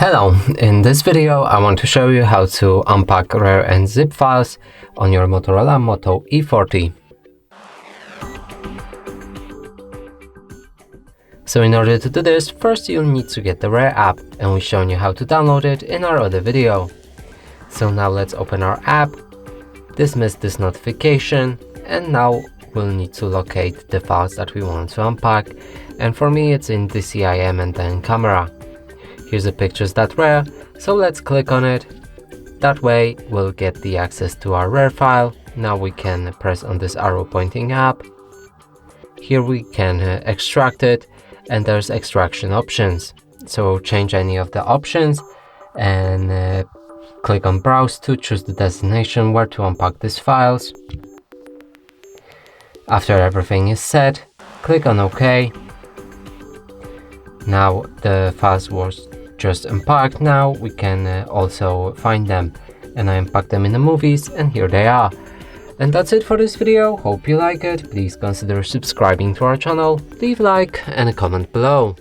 Hello, in this video I want to show you how to unpack RAR and zip files on your Motorola Moto E40. So in order to do this, first you'll need to get the RAR app, and we've shown you how to download it in our other video. So now let's open our app, dismiss this notification, and now we'll need to locate the files that we want to unpack, and for me it's in DCIM and then camera. Here's the pictures.rar, so let's click on it. That way we'll get the access to our RAR file. Now we can press on this arrow pointing up. Here we can extract it, and there's extraction options. So change any of the options and click on browse to choose the destination where to unpack these files. After everything is set, click on OK. Now the files was just unpacked. Now we can also find them, and I unpacked them in the movies, and here they are. And that's it for this video. Hope you like it. Please consider subscribing to our channel, leave a like and a comment below.